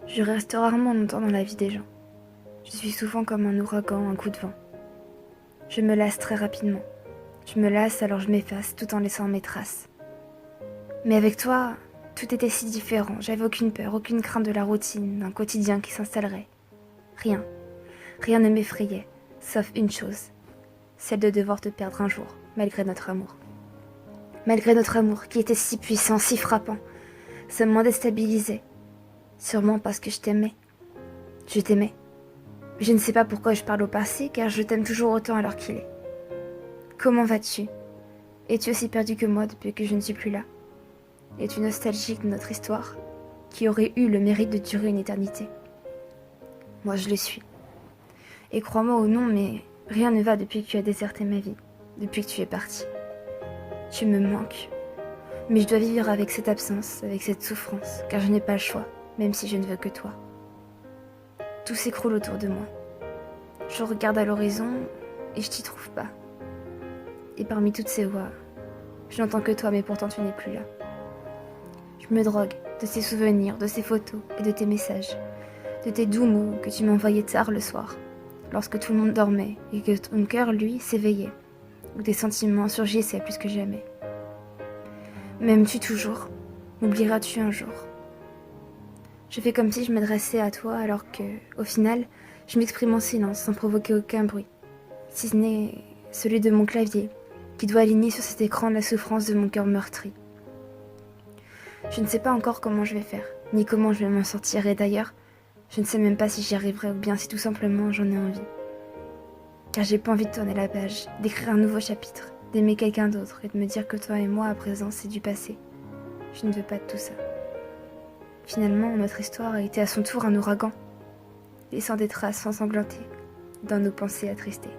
Je reste rarement longtemps dans la vie des gens. Je suis souvent comme un ouragan, un coup de vent. Je me lasse très rapidement. Je me lasse alors je m'efface tout en laissant mes traces. Mais avec toi, tout était si différent. J'avais aucune peur, aucune crainte de la routine, d'un quotidien qui s'installerait. Rien. Rien ne m'effrayait, sauf une chose. Celle de devoir te perdre un jour, malgré notre amour. Malgré notre amour, qui était si puissant, si frappant, ça m'en déstabilisait. Sûrement parce que je t'aimais. Je t'aimais. Je ne sais pas pourquoi je parle au passé, car je t'aime toujours autant alors qu'il est. Comment vas-tu? Es-tu aussi perdu que moi depuis que je ne suis plus là? Es-tu nostalgique de notre histoire, qui aurait eu le mérite de durer une éternité? Moi, je le suis. Et crois-moi ou non, mais rien ne va depuis que tu as déserté ma vie, depuis que tu es parti. Tu me manques. Mais je dois vivre avec cette absence, avec cette souffrance, car je n'ai pas le choix, même si je ne veux que toi. Tout s'écroule autour de moi. Je regarde à l'horizon et je t'y trouve pas. Et parmi toutes ces voix, je n'entends que toi, mais pourtant tu n'es plus là. Je me drogue de ces souvenirs, de ces photos et de tes messages, de tes doux mots que tu m'envoyais tard le soir, lorsque tout le monde dormait et que ton cœur, lui, s'éveillait, où tes sentiments surgissaient plus que jamais. M'aimes-tu toujours? M'oublieras-tu un jour? Je fais comme si je m'adressais à toi alors que, au final, je m'exprime en silence sans provoquer aucun bruit, si ce n'est celui de mon clavier, qui doit aligner sur cet écran la souffrance de mon cœur meurtri. Je ne sais pas encore comment je vais faire, ni comment je vais m'en sortir, et d'ailleurs, je ne sais même pas si j'y arriverai ou bien si tout simplement j'en ai envie. Car j'ai pas envie de tourner la page, d'écrire un nouveau chapitre, d'aimer quelqu'un d'autre et de me dire que toi et moi à présent c'est du passé. Je ne veux pas de tout ça. Finalement, notre histoire a été à son tour un ouragan, laissant des traces ensanglantées dans nos pensées attristées.